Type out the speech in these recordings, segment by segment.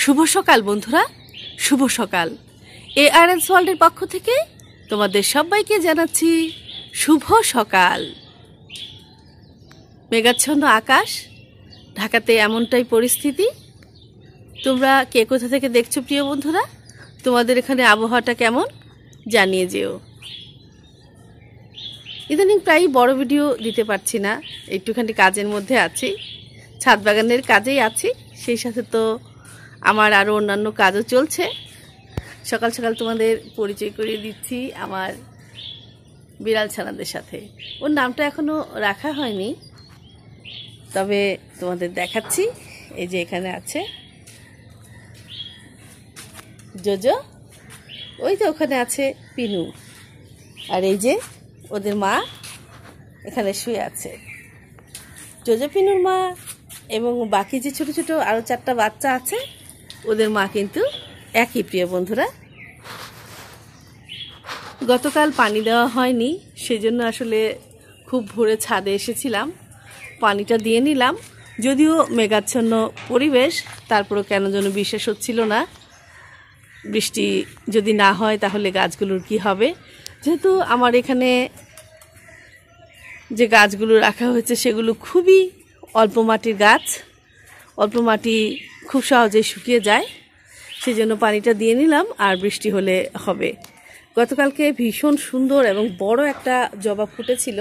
শুভ সকাল বন্ধুরা, শুভ সকাল। ARN's ওয়ার্ল্ডের পক্ষ থেকে তোমাদের সবাইকে জানাচ্ছি শুভ সকাল। মেঘাচ্ছন্ন আকাশ, ঢাকাতে এমনটাই পরিস্থিতি। তোমরা কে কোথা থেকে দেখছো প্রিয় বন্ধুরা? তোমাদের এখানে আবহাওয়াটা কেমন জানিয়ে যেও। ইদানিং প্রায় বড় ভিডিও দিতে পারছি না, একটুখানি কাজের মধ্যে আছি, ছাদ বাগানের কাজেই আছি, সেই সাথে তো আমার আরও অন্যান্য কাজও চলছে। সকাল সকাল তোমাদের পরিচয় করিয়ে দিচ্ছি আমার বিড়াল ছানাদের সাথে। ওর নামটা এখনও রাখা হয়নি, তবে তোমাদের দেখাচ্ছি। এই যে এখানে আছে জোজো, ওই যে ওখানে আছে পিনু, আর এই যে ওদের মা এখানে শুয়ে আছে। জোজো পিনুর মা এবং বাকি যে ছোট ছোট আরও 4টা বাচ্চা আছে, ওদের মা কিন্তু একই প্রিয় বন্ধুরা। গতকাল পানি দেওয়া হয়নি, সেজন্য আসলে খুব ভোরে ছাদে এসেছিলাম, পানিটা দিয়ে নিলাম। যদিও মেঘাচ্ছন্ন পরিবেশ, তারপরও কেন যেন বিশ্বাস হচ্ছিল না বৃষ্টি যদি না হয় তাহলে গাছগুলোর কি হবে। যেহেতু আমার এখানে যে গাছগুলো রাখা হয়েছে সেগুলো খুবই অল্প মাটির গাছ, অল্প মাটি খুব সহজেই শুকিয়ে যায়, সেই জন্য পানিটা দিয়ে নিলাম, আর বৃষ্টি হলে হবে। গতকালকে ভীষণ সুন্দর এবং বড় একটা জবা ফুটেছিল,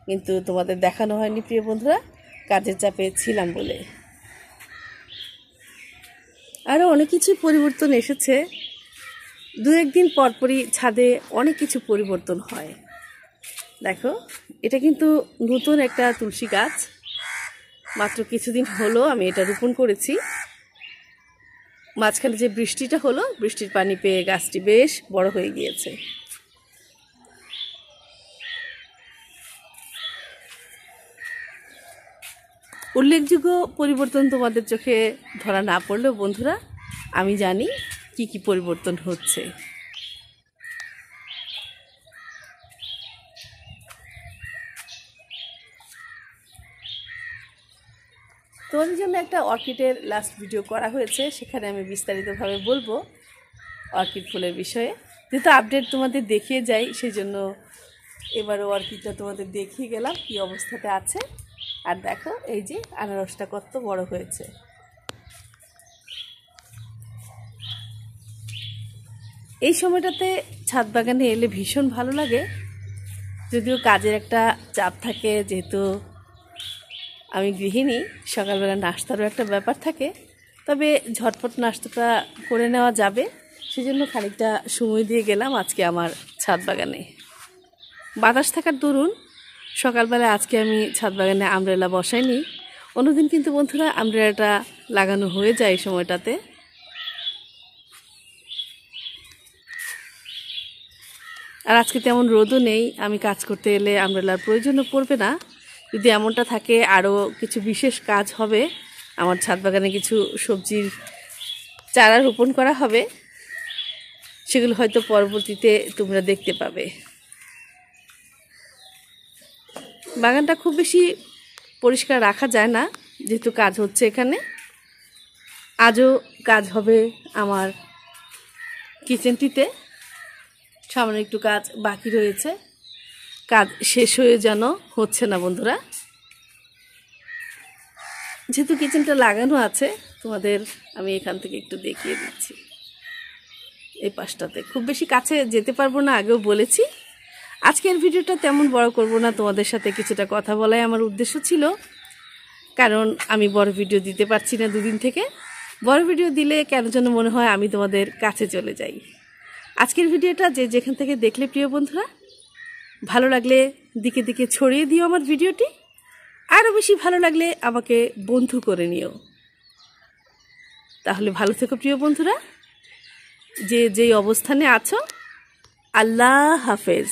কিন্তু তোমাদের দেখানো হয়নি প্রিয় বন্ধুরা, কাজের চাপে ছিলাম বলে। আরও অনেক কিছু পরিবর্তন এসেছে, 2-1 দিন পরপরই ছাদে অনেক কিছু পরিবর্তন হয়। দেখো, এটা কিন্তু নতুন একটা তুলসী গাছ, মাত্র কিছুদিন হলো আমি এটা রোপণ করেছি। মাঝখানে যে বৃষ্টিটা হলো, বৃষ্টির পানি পেয়ে গাছটি বেশ বড় হয়ে গিয়েছে। উল্লেখযোগ্য পরিবর্তন তোমাদের চোখে ধরা না পড়লেও বন্ধুরা, আমি জানি কি কি পরিবর্তন হচ্ছে। তোমাদের জন্য একটা অর্কিডের লাস্ট ভিডিও করা হয়েছে, সেখানে আমি বিস্তারিতভাবে বলবো অর্কিড ফুলের বিষয়ে। যেহেতু আপডেট তোমাদের দেখিয়ে যাই, সেই জন্য এবারও অর্কিডটা তোমাদের দেখিয়ে গেলাম কী অবস্থাতে আছে। আর দেখো, এই যে আনারসটা কত বড় হয়েছে। এই সময়টাতে ছাদ বাগানে এলে ভীষণ ভালো লাগে, যদিও কাজের একটা চাপ থাকে, যেহেতু আমি গৃহিণী, সকালবেলা নাস্তারও একটা ব্যাপার থাকে, তবে ঝটপট নাস্তাটা করে নেওয়া যাবে, সেজন্য খানিকটা সময় দিয়ে গেলাম আজকে আমার ছাদ বাগানে। বাতাস থাকার দরুন সকালবেলা আজকে আমি ছাদ বাগানে আমব্রেলা বসাইনি। অন্যদিন কিন্তু বন্ধুরা আমব্রেলাটা লাগানো হয়ে যায় এই সময়টাতে। আর আজকে তেমন রোদও নেই, আমি কাজ করতে এলে আমব্রেলার প্রয়োজনও পড়বে না। যদি এমনটা থাকে, আরও কিছু বিশেষ কাজ হবে। আমার ছাদ বাগানে কিছু সবজির চারা রোপণ করা হবে, সেগুলো হয়তো পরবর্তীতে তোমরা দেখতে পাবে। বাগানটা খুব বেশি পরিষ্কার রাখা যায় না, যেহেতু কাজ হচ্ছে এখানে। আজও কাজ হবে আমার কিচেনটিতে, সামান্য একটু কাজ বাকি রয়েছে, কাজ শেষ হয়ে যেন হচ্ছে না বন্ধুরা। যেহেতু কিচেনটা লাগানো আছে, তোমাদের আমি এখান থেকে একটু দেখিয়ে দিচ্ছি। এই পাশটাতে খুব বেশি কাছে যেতে পারবো না, আগেও বলেছি। আজকের ভিডিওটা তেমন বড় করব না, তোমাদের সাথে কিছুটা কথা বলাই আমার উদ্দেশ্য ছিল, কারণ আমি বড় ভিডিও দিতে পারছি না 2 দিন থেকে। বড় ভিডিও দিলে কেন যেন মনে হয় আমি তোমাদের কাছে চলে যাই। আজকের ভিডিওটা যে যেখান থেকে দেখলে প্রিয় বন্ধুরা, ভালো লাগলে দিকে দিকে ছড়িয়ে দিও আমার ভিডিওটি, আরও বেশি ভালো লাগলে আমাকে বন্ধু করে নিও। তাহলে ভালো থেকো প্রিয় বন্ধুরা, যে যেই অবস্থানে আছো। আল্লাহ হাফেজ।